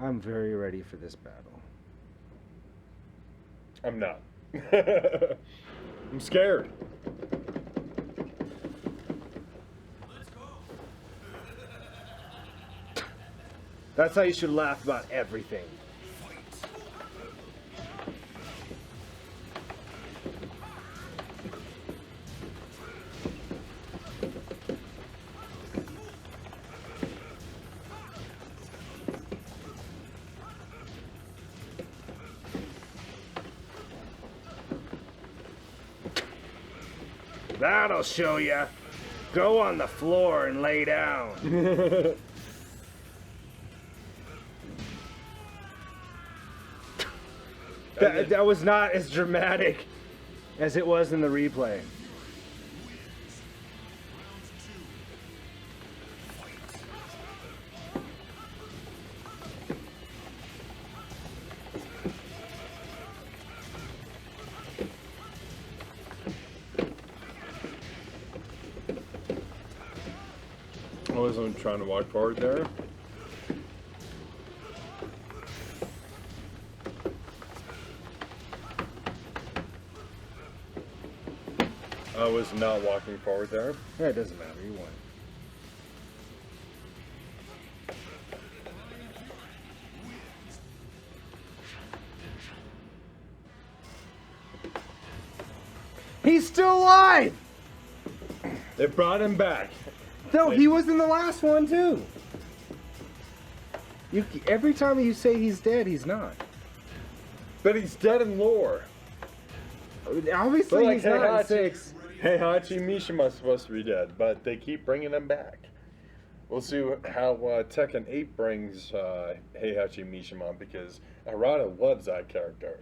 I'm very ready for this battle. I'm not. I'm scared. That's how you should laugh about everything. That'll show ya. Go on the floor and lay down. That was not as dramatic as it was in the replay. I wasn't trying to walk forward there. I was not walking forward there. Yeah, it doesn't matter. You won. He's still alive! They brought him back. No, he was in the last one too. Every time you say he's dead, he's not. But he's dead in lore. Obviously, Like he's not in 6. Heihachi Mishima's supposed to be dead, but they keep bringing him back. We'll see how Tekken 8 brings Heihachi Mishima, because Harada loves that character.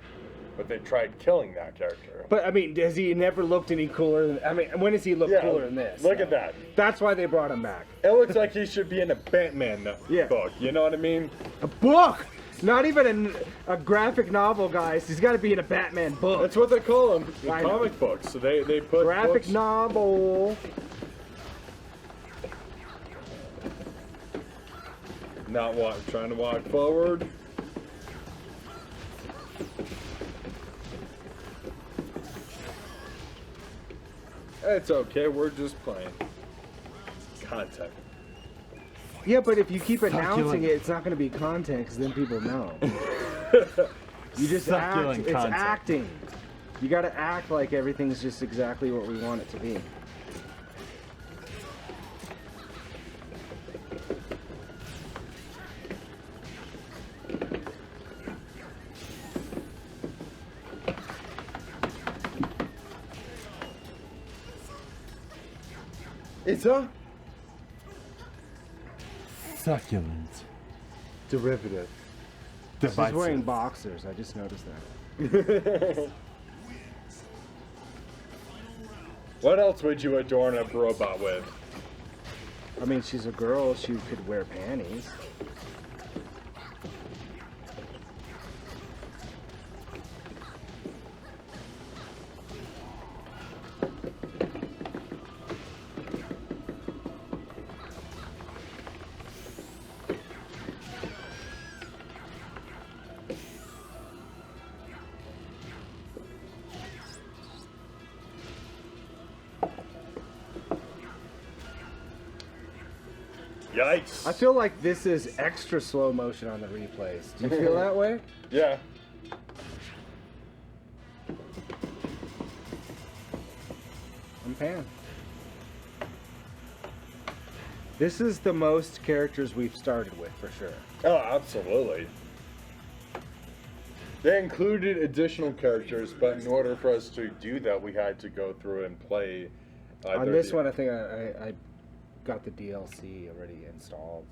But they tried killing that character. But, I mean, has he never looked any cooler than... I mean, when does he look cooler than this? Look at that. That's why they brought him back. It looks like he should be in a Batman book, you know what I mean? A book! Not even a graphic novel, guys. He's got to be in a Batman book. That's what they call them, comic books. So they put graphic books. novel. Not trying to walk forward. It's okay, we're just playing. Content. Yeah, but if you keep announcing it, it's not going to be content, because then people know. You just act. It's acting. You got to act like everything's just exactly what we want it to be. It's a succulent derivative. He's wearing boxers. I just noticed that. What else would you adorn a robot with? I mean, she's a girl. She could wear panties. Yikes. I feel like this is extra slow motion on the replays. Do you feel that way? Yeah. I'm Pan. This is the most characters we've started with, for sure. Oh, absolutely. They included additional characters, but in order for us to do that, we had to go through and play. On this one, I think I got the DLC already installed.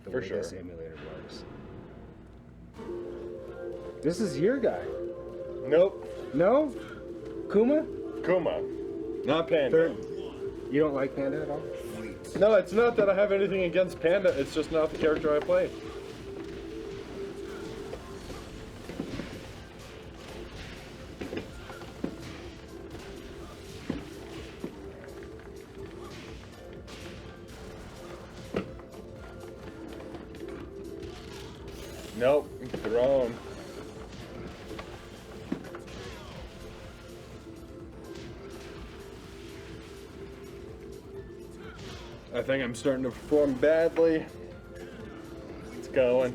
The way this emulator works. This is your guy. Nope. No? Kuma? Kuma. Not Panda. You don't like Panda at all? No, it's not that I have anything against Panda. It's just not the character I play. Nope, thrown. I think I'm starting to perform badly. It's going.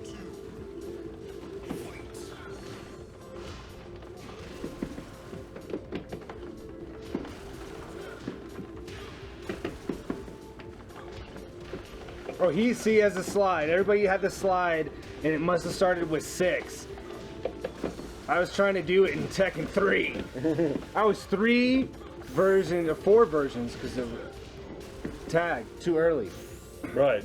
Oh, he has a slide. Everybody had the slide, and it must have started with 6. I was trying to do it in Tekken 3. I was 4 versions, because of tag too early. Right.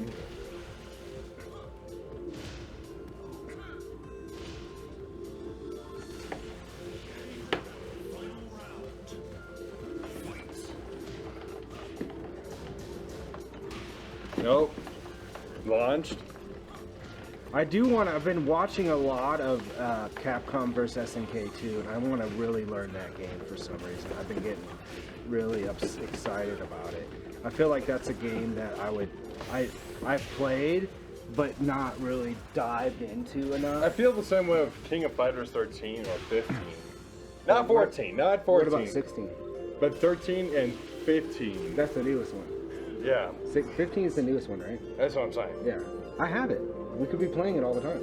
Nope. Launched. I've been watching a lot of Capcom vs SNK 2, and I want to really learn that game for some reason. I've been getting really excited about it. I feel like that's a game that I've played, but not really dived into enough. I feel the same way with King of Fighters 13 or 15. Not 14, not 14. What about 16? But 13 and 15. That's the newest one. Yeah. 15 is the newest one, right? That's what I'm saying. Yeah. I have it. We could be playing it all the time.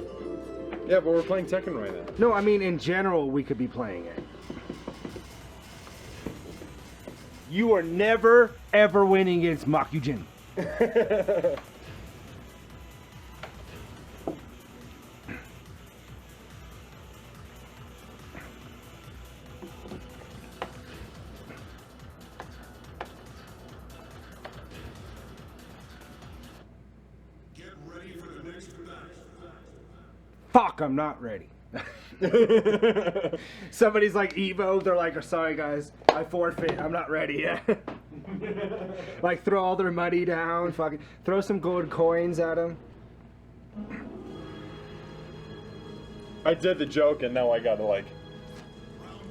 Yeah, but we're playing Tekken right now. No, I mean in general we could be playing it. You are never ever winning against Makujin. Fuck, I'm not ready. Somebody's like Evo, they're like, oh, sorry guys, I forfeit, I'm not ready yet. Like throw all their money down, fucking throw some gold coins at them. I did the joke and now I gotta like...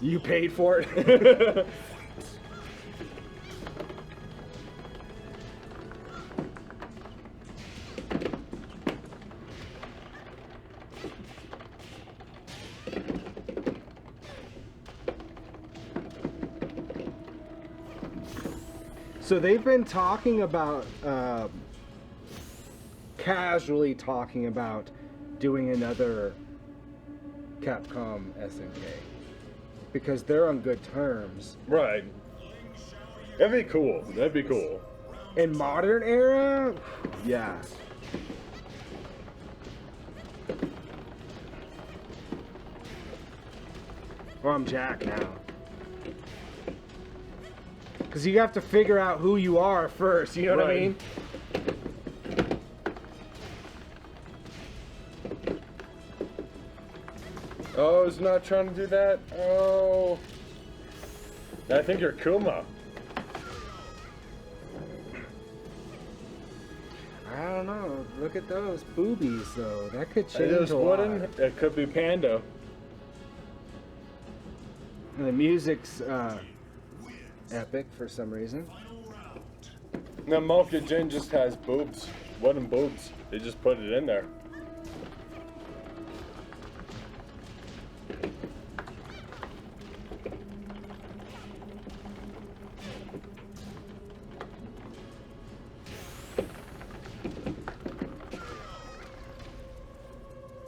You paid for it? So they've been talking about, casually talking about doing another Capcom SNK. Because they're on good terms. Right. That'd be cool. That'd be cool. In modern era? Yeah. Well, I'm Jack now. Because you have to figure out who you are first, you know what I mean? Oh, it's not trying to do that? Oh. I think you're Kuma. I don't know. Look at those boobies, though. That could change It is a lot. wooden. It could be Panda. And the music's epic for some reason. No, Mocha Jin just has boobs. Wooden boobs. They just put it in there.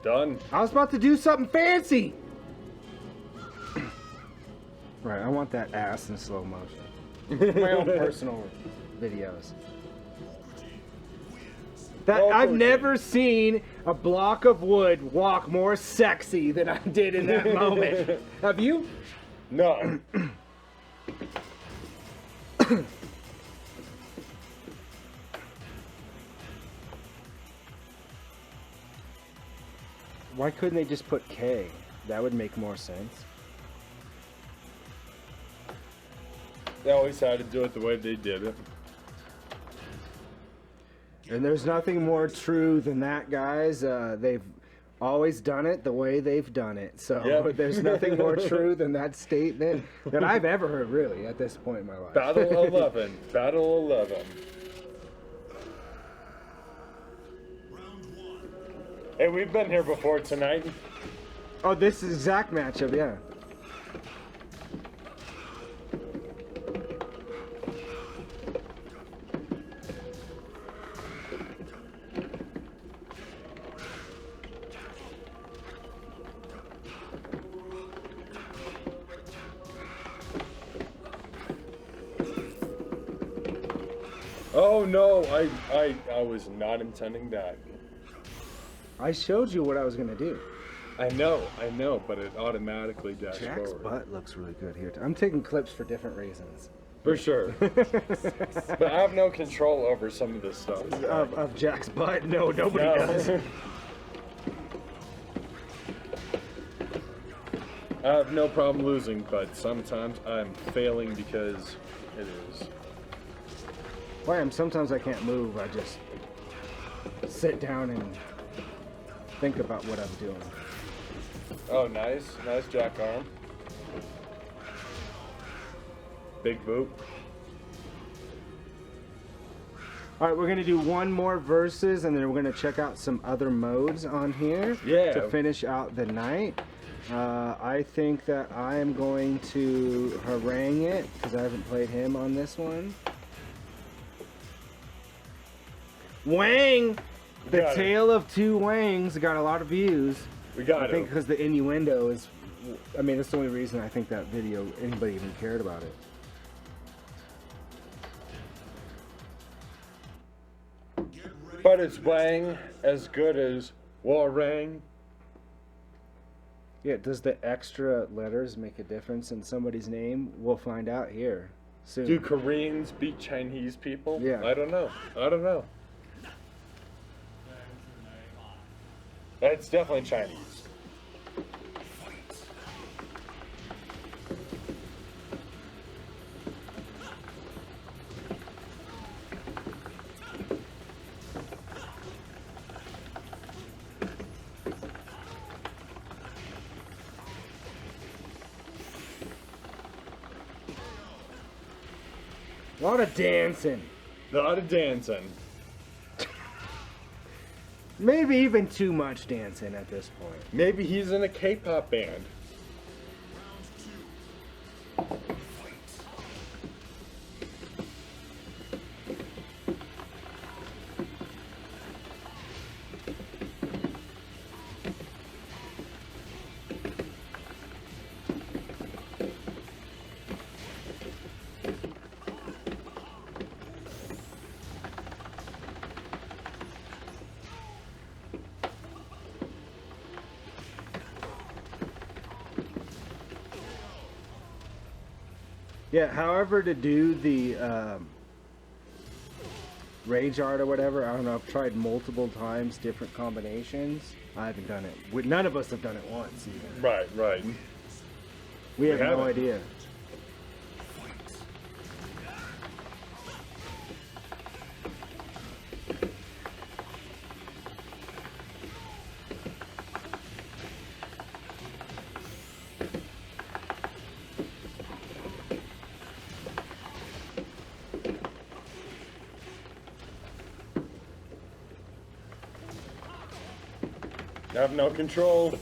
Done. I was about to do something fancy! Right, I want that ass in slow motion. My own personal videos. I've never seen a block of wood walk more sexy than I did in that moment. Have you? No. Why couldn't they just put K? That would make more sense. They always had to do it the way they did it. And there's nothing more true than that, guys. They've always done it the way they've done it. So Yep. there's nothing more true than that statement that I've ever heard, really, at this point in my life. Battle 11. Battle 11. Hey, we've been here before tonight. Oh, this is exact matchup, yeah. Oh no, I was not intending that. I showed you what I was gonna do. I know, but it automatically dashed Jack's forward. butt looks really good here. I'm taking clips for different reasons. For sure. But I have no control over some of this stuff. Of Jack's butt? No, nobody does. I have no problem losing, but sometimes I'm failing because it is. Well, sometimes I can't move. I just sit down and think about what I'm doing. Oh, nice. Nice jack arm. Big boot. All right, we're going to do one more versus, and then we're going to check out some other modes on here to finish out the night. I think that I am going to harangue it, because I haven't played him on this one. Wang! The Tale of Two Wangs got a lot of views. We got it. I think because the innuendo is, I mean, that's the only reason I think that video, anybody even cared about it. But is Wang as good as Warang? Yeah, does the extra letters make a difference in somebody's name? We'll find out here soon. Do Koreans beat Chinese people? Yeah. I don't know. It's definitely Chinese. A lot of dancing. A lot of dancing. Maybe even too much dancing at this point. Maybe he's in a K-pop band. Yeah, however to do the rage art or whatever, I don't know, I've tried multiple times, different combinations. I haven't done it. None of us have done it once even. Right. We have no idea. I have no control.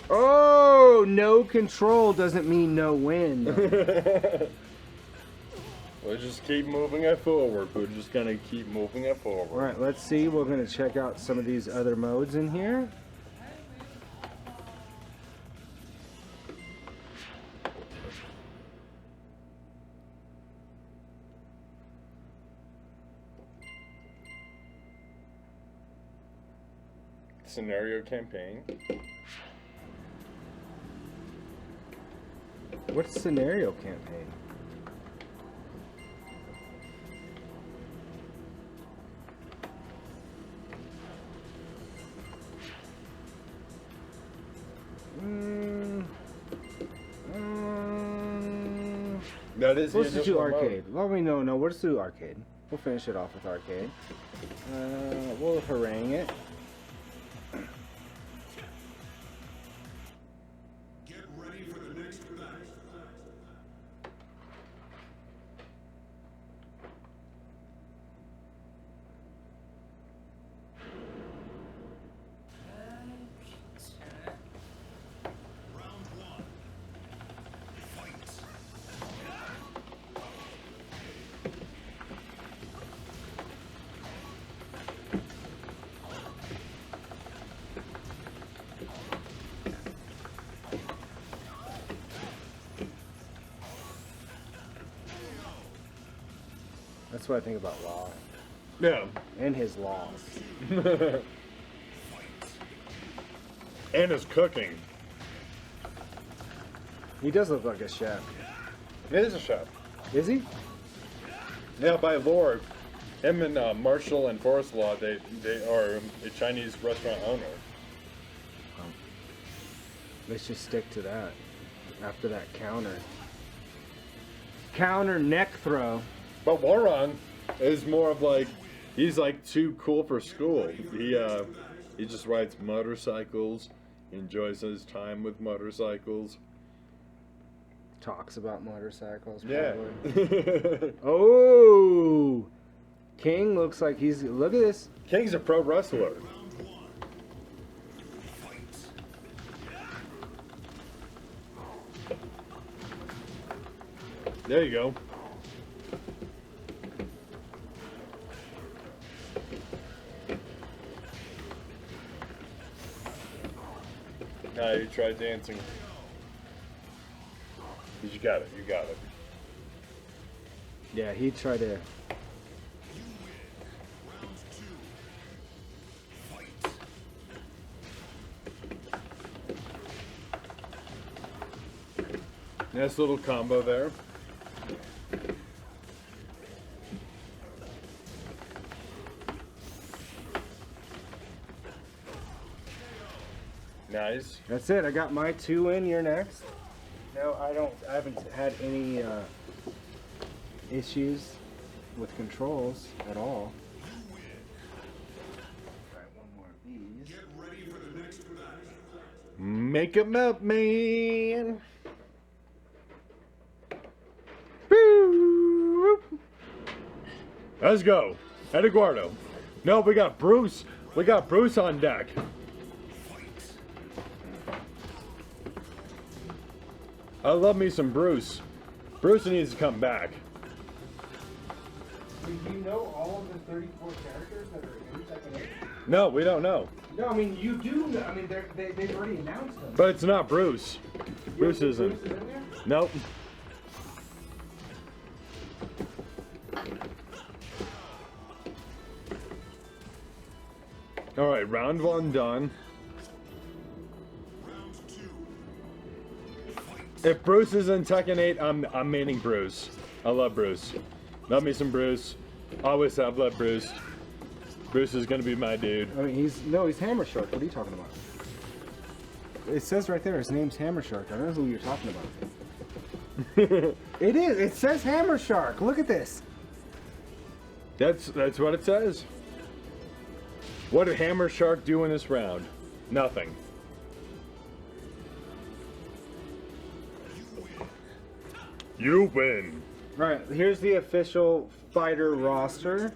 Oh, no control doesn't mean no win. We'll just keep moving it forward. We're just gonna keep moving it forward. All right, let's see. We're gonna check out some of these other modes in here. Scenario campaign. What's scenario campaign? That is. Let's just do arcade. Well, no, let's do arcade. We'll finish it off with arcade. We'll harangue it. Get ready for the next battle. That's what I think about Law. Yeah. And his laws. And his cooking. He does look like a chef. He is a chef. Is he? Yeah, by lore, him and Marshall and Forrest Law, they are a Chinese restaurant owner. Let's just stick to that. After that counter. Counter neck throw. But Warren is more of like, he's like too cool for school. He just rides motorcycles, enjoys his time with motorcycles. Talks about motorcycles. Yeah. Probably. Oh! King looks like he's. Look at this. King's a pro wrestler. There you go. Now you try dancing. You got it. You got it. Yeah, he tried to. Nice little combo there. Nice. That's it. I got my 2 in. You're next. No, I haven't had any issues with controls at all. Try one more of these. Get ready for the next battle. Make 'em up, man. Let's go. Eduardo. No, we got Bruce. We got Bruce on deck. I love me some Bruce. Bruce needs to come back. Do you know all of the 34 characters that are in Tekken 8? No, we don't know. No, I mean you do. I mean they've already announced them. But it's not Bruce. Bruce isn't. Bruce is in there? Nope. All right, round 1 done. If Bruce is in Tekken 8, I'm maining Bruce. I love Bruce. Love me some Bruce. Always have loved Bruce. Bruce is gonna be my dude. I mean he's Hammer Shark. What are you talking about? It says right there his name's Hammer Shark. I don't know who you're talking about. It is. It says Hammer Shark. Look at this. That's what it says. What did Hammer Shark do in this round? Nothing. You win. Right, here's the official fighter roster.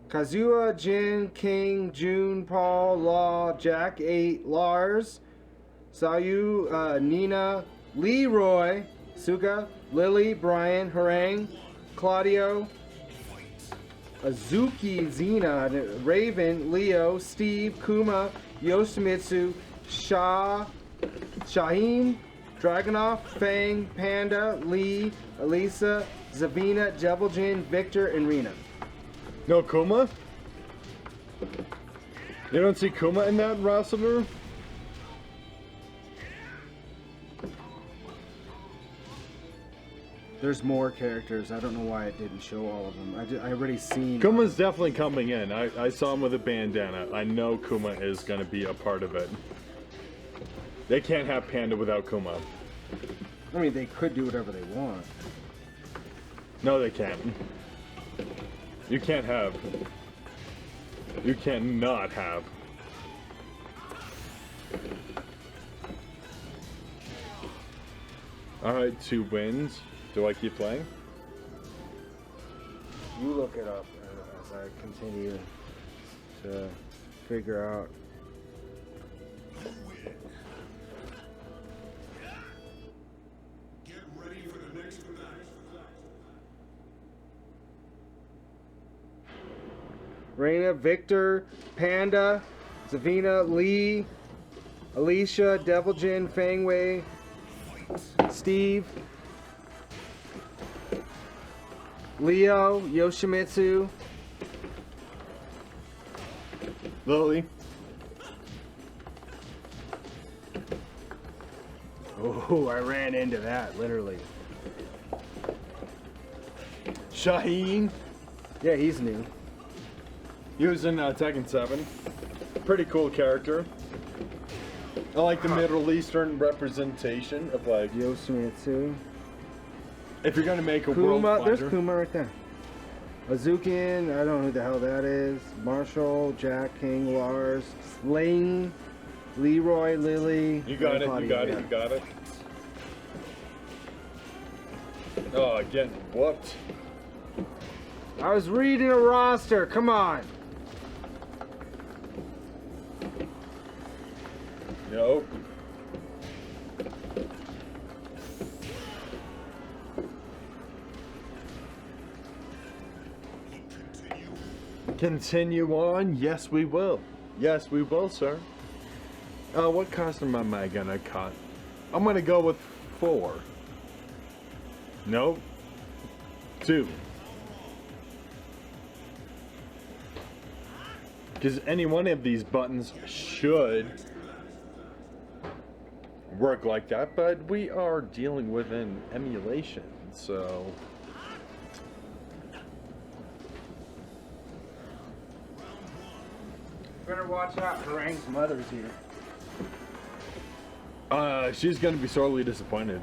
Kazuha, Jin, King, June, Paul, Law, Jack 8, Lars, Sayu, Nina, Leroy, Suka, Lily, Brian, Harang, Claudio, Azuki, Xena, Raven, Leo, Steve, Kuma, Yoshimitsu, Shaheen, Dragunov, Fang, Panda, Lee, Elisa, Zavina, Jebelin, Victor, and Rena. No Kuma? You don't see Kuma in that roster? There's more characters. I don't know why it didn't show all of them. I already seen. Kuma's definitely coming in. I saw him with a bandana. I know Kuma is going to be a part of it. They can't have Panda without Kuma. I mean, they could do whatever they want. No, they can't. You can't have. You cannot have. Alright, 2 wins. Do I keep playing? You look it up as I continue to figure out. Get ready for the next battle. Reina, Victor, Panda, Zavina, Lee, Alicia, Deviljin, Fangwei, Steve. Leo, Yoshimitsu. Lily. Oh, I ran into that, literally. Shaheen. Yeah, he's new. He was in Tekken 7. Pretty cool character. I like the Middle Eastern representation of like. Yoshimitsu. If you're gonna make a world Kuma, there's fighter. Kuma right there. Azukian, I don't know who the hell that is. Marshall, Jack, King, Lars, Sling, Leroy, Lily. You got it, Claudia, you got yeah. it, you got it. Oh, getting whooped. I was reading a roster, come on. Nope. Continue on? Yes, we will. Yes, we will, sir. What costume am I gonna cut? I'm gonna go with 4. Nope. 2. Because any one of these buttons should work like that, but we are dealing with an emulation, so... Better watch out, Harang's mother's here. She's gonna be sorely disappointed.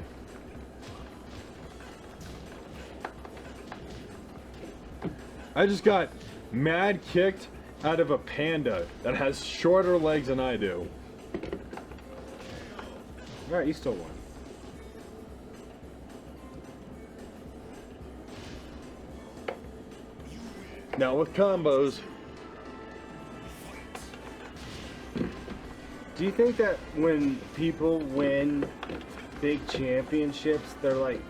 I just got mad kicked out of a panda that has shorter legs than I do. Alright, you still won. Now with combos, Do you think that when people win big championships, they're like,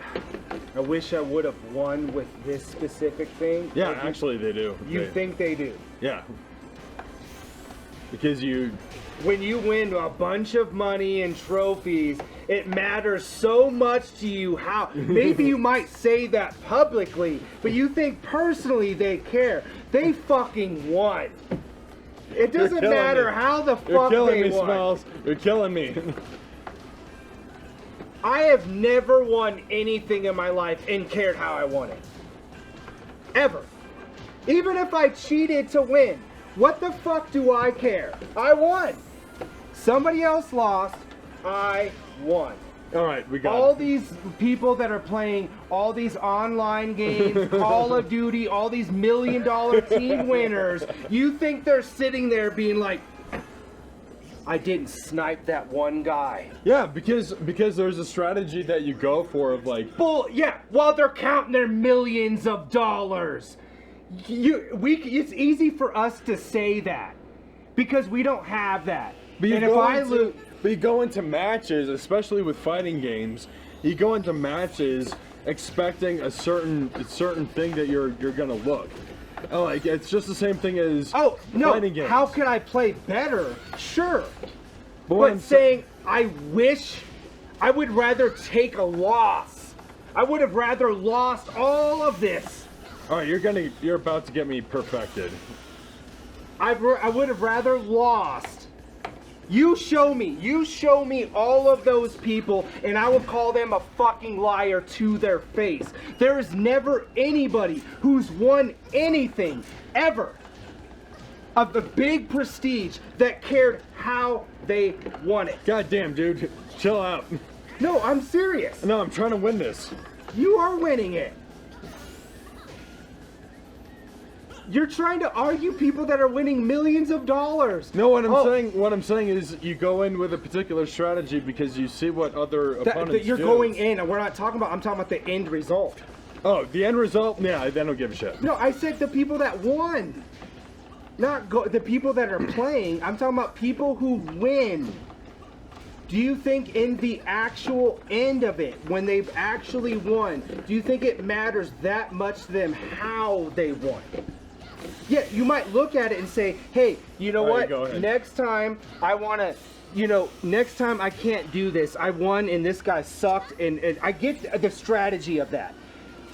I wish I would have won with this specific thing? yeah, Like, actually they do. You think they do? Yeah. Because you... When you win a bunch of money and trophies, it matters so much to you how... Maybe you might say that publicly, but you think personally they care. They fucking won. It doesn't matter how the You're fuck killing they me, won. Smells. You're killing me. I have never won anything in my life and cared how I won it. Ever. Even if I cheated to win. What the fuck do I care? I won. Somebody else lost. I won. Alright, we got All it. these people that are playing all these online games, Call of Duty, all these $1 million team winners, you think they're sitting there being like, I didn't snipe that one guy. Yeah, because there's a strategy that you go for of like... Bull, yeah, while they're counting their millions of dollars. It's easy for us to say that because we don't have that. But you, and if I lose... but you go into matches, especially with fighting games, you go into matches expecting a certain thing that you're gonna look. Oh, like it's just the same thing as fighting games. How could I play better? Sure. But But saying I wish I would rather take a loss. I would have rather lost all of this. all right, you're about to get me perfected. I would have rather lost. You show me all of those people and I will call them a fucking liar to their face. There is never anybody who's won anything ever of the big prestige that cared how they won it. God damn, dude, chill out. No, I'm serious. No, I'm trying to win this. You are winning it. You're trying to argue people that are winning millions of dollars. No, what I'm saying is you go in with a particular strategy because you see what other opponents That you're do. going in, and we're not talking about, I'm talking about the end result. Oh, the end result? Yeah, I don't give a shit. No, I said the people that won. Not the people that are playing. I'm talking about people who win. Do you think in the actual end of it, when they've actually won, do you think it matters that much to them how they won? Yeah, you might look at it and say, hey, you know All right, go what? ahead. Next time I want to, next time I can't do this. I won and this guy sucked, and I get the strategy of that.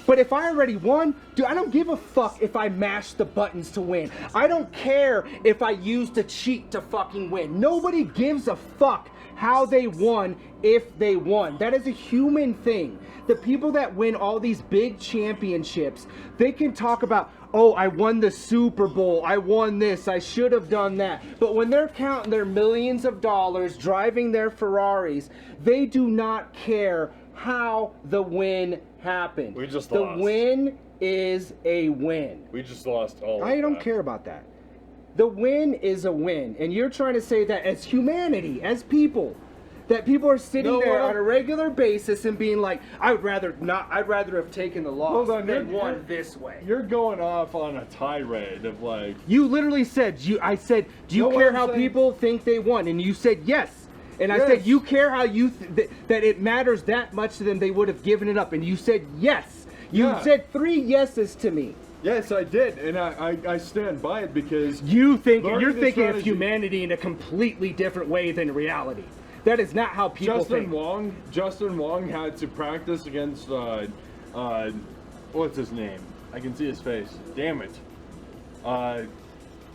But if I already won, dude, I don't give a fuck if I mash the buttons to win. I don't care if I used a cheat to fucking win. Nobody gives a fuck how they won if they won. That is a human thing. The people that win all these big championships, they can talk about, oh, I won the Super Bowl, I won this, I should have done that. But when they're counting their millions of dollars, driving their Ferraris, they do not care how the win happened. We just the lost. win is a win. We just lost all I of don't that. care about that. The win is a win. And you're trying to say that as humanity, as people, that people are sitting there on a regular basis and being like, I'd rather have taken the loss Hold on, than you're- won this way. You're going off on a tirade of like, You literally said, I said, do you No, care I'm how saying- people think they won? And you said yes. And I Yes. said, you care how you that it matters that much to them, they would have given it up. And you said yes. You Yeah. said 3 yeses to me. yes, I did, and I stand by it because You're Learning the thinking of strategy- humanity in a completely different way than reality. That is not how people think. Justin Wong had to practice against what's his name? I can see his face. Damn it.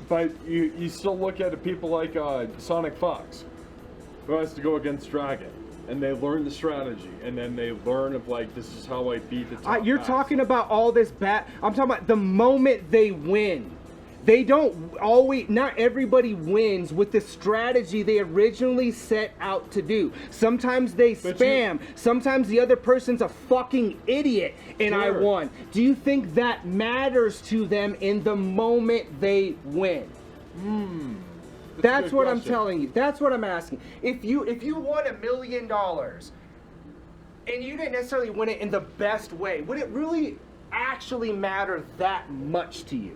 But you still look at people like Sonic Fox, who has to go against Dragon, and they learn the strategy, and then they learn of like, this is how I beat the top You're guys. talking about all this I'm talking about the moment they win. They don't always, not everybody wins with the strategy they originally set out to do. Sometimes they But spam. Sometimes the other person's a fucking idiot and I Sure. won. Do you think that matters to them in the moment they win? That's good what I'm question. telling you. That's what I'm asking. If you won $1 million and you didn't necessarily win it in the best way, would it really actually matter that much to you?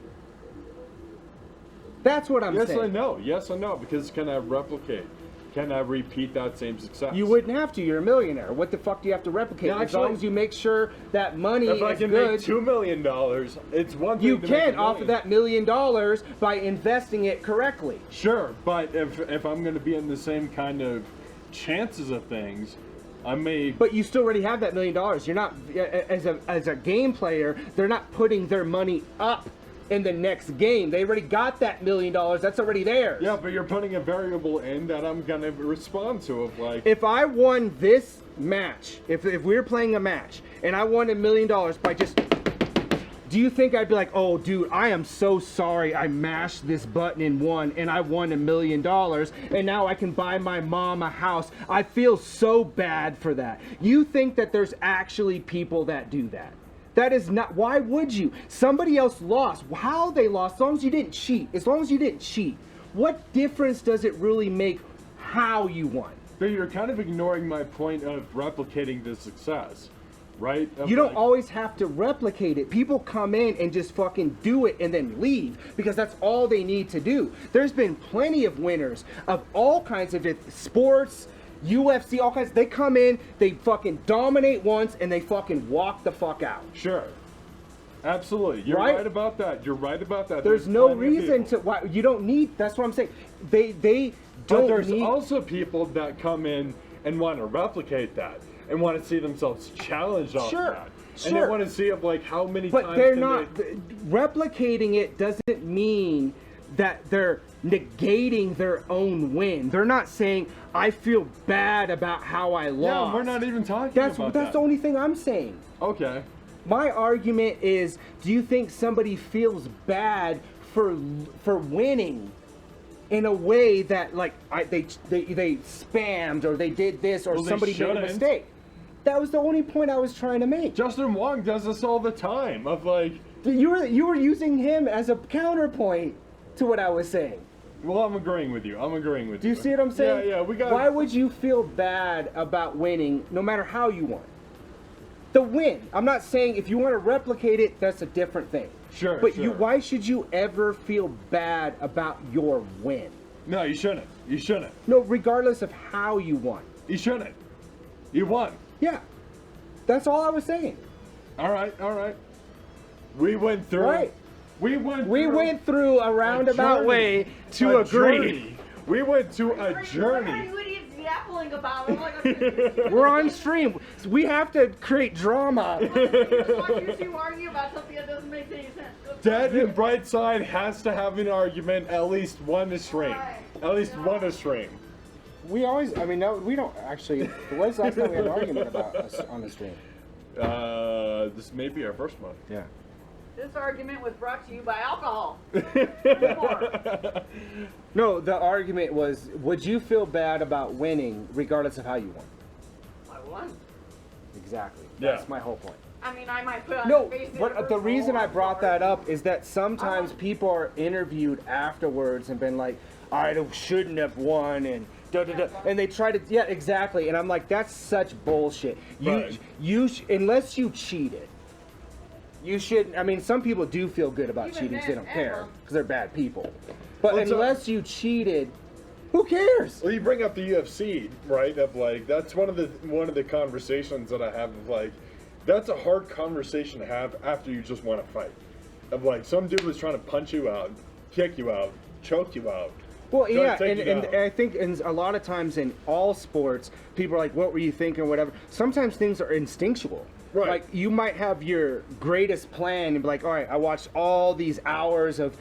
That's what I'm Yes saying. or no? Yes or no? Because can I replicate? Can I repeat that same success? You wouldn't have to. You're a millionaire. What the fuck do you have to replicate? Yeah, as long actually- as you make sure that money If I is can good. make $2 million, it's one thing You to can make a off of million. that $1 million by investing it correctly. Sure, but if I'm going to be in the same kind of chances of things, I may. But you still already have that $1 million. You're not, as a game player, they're not putting their money up in the next game. They already got that $1 million. That's already theirs. Yeah, but you're putting a variable in that I'm going to respond to of like. If I won this match, if we were playing a match and I won $1 million by just, do you think I'd be like, oh dude, I am so sorry I mashed this button and won and I won $1 million and now I can buy my mom a house. I feel so bad for that. You think that there's actually people that do that? That is not, why would you? Somebody else lost. How they lost, as long as you didn't cheat, what difference does it really make how you won? But you're kind of ignoring my point of replicating the success, right? Of You don't like- always have to replicate it. People come in and just fucking do it and then leave because that's all they need to do. There's been plenty of winners of all kinds of sports, UFC, all kinds. They come in, they fucking dominate once, and they fucking walk the fuck out. Sure. Absolutely. You're Right? right about that. You're right about that. There's no plenty of reason people. to. Why you don't need. That's what I'm saying. They But don't there's need. also people that come in and want to replicate that and want to see themselves challenged off Sure, that. And they sure. want to see of like how many But times they're can not they... replicating it. Doesn't mean that they're negating their own win. They're not saying I feel bad about how I lost. Yeah, we're not even talking That's about that's that. the only thing I'm saying. Okay. My argument is: do you think somebody feels bad for winning in a way that like they spammed or they did this or Well, they somebody made a shouldn't. mistake? That was the only point I was trying to make. Justin Wong does this all the time of like, You were using him as a counterpoint to what I was saying. well, I'm agreeing with you. Do you see what I'm saying? Yeah, we got. Why would you feel bad about winning no matter how you won? The win. I'm not saying if you want to replicate it, that's a different thing. Sure, But sure. why should you ever feel bad about your win? No, you shouldn't. You shouldn't. No, regardless of how you won. You shouldn't. You won. Yeah. That's all I was saying. All right. We went through. Right. We went through a roundabout journey. way to A agree. journey. We went to a journey. gabbling about it. Like, We're on stream. We have to create drama. watch you two argue about something that doesn't make any sense. Dead and Brightside has to have an argument at least one a stream. At least one a stream. We always, I mean, no, we don't actually. When's the last time we had an argument about us on the stream? This may be our first one. Yeah. This argument was brought to you by alcohol. No, the argument was, would you feel bad about winning regardless of how you won? I won. Exactly. Yeah. That's my whole point. I mean, I might put on No, the face but the reason I brought that up is that sometimes people are interviewed afterwards and been like, I shouldn't have won and da da da, and they try to, yeah, exactly, and I'm like, that's such bullshit. Right. Unless you cheated, you shouldn't. I mean, some people do feel good about Even cheating because they don't then, care Emma. because they're bad people. But Well, so- unless you cheated, who cares? Well, you bring up the UFC, right? Of like, that's one of the conversations that I have of like, that's a hard conversation to have after you just want to fight. Of like, some dude was trying to punch you out, kick you out, choke you out. Well, Try to yeah, take you and down. I think a lot of times in all sports, people are like, what were you thinking, whatever. Sometimes things are instinctual. Right. Like, you might have your greatest plan and be like, all right, I watched all these hours of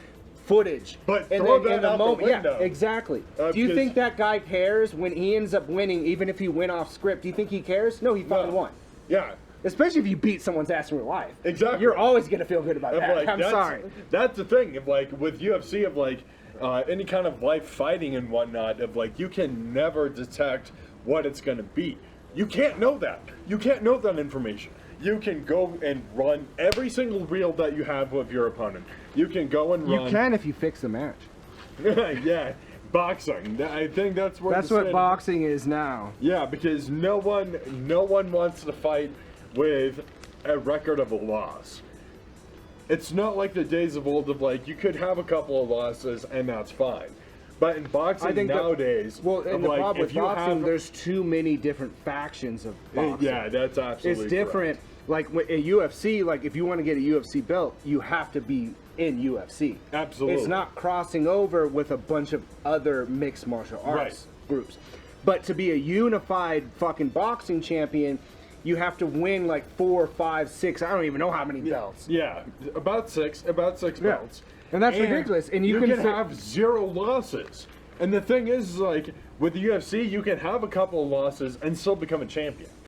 footage. But and throw then that in the out the moment, window. yeah, exactly. Do you because- think that guy cares when he ends up winning, even if he went off script? Do you think he cares? No, he fucking won. Yeah. Especially if you beat someone's ass in real life. Exactly. You're always going to feel good about Of that. like, I'm that's, sorry. That's the thing. Of like, with UFC, of like, any kind of live fighting and whatnot, of like, you can never detect what it's going to be. You can't know that. You can't know that information. You can go and run every single reel that you have with your opponent. You can go and run. You can if you fix the match. Yeah, boxing. I think that's where That's the what sin- boxing is now. Yeah, because no one wants to fight with a record of a loss. It's not like the days of old of like, you could have a couple of losses and that's fine. But in boxing nowadays, well, and of the like, problem with if you boxing, have, there's too many different factions of boxing. yeah, that's absolutely It's different. Like a UFC, like if you want to get a UFC belt, you have to be in UFC. Absolutely. It's not crossing over with a bunch of other mixed martial arts groups. But to be a unified fucking boxing champion, you have to win like 4, 5, 6. I don't even know how many belts. Yeah, about six belts. And that's ridiculous. And you can have 0 losses. And the thing is, like, with the UFC, you can have a couple of losses and still become a champion.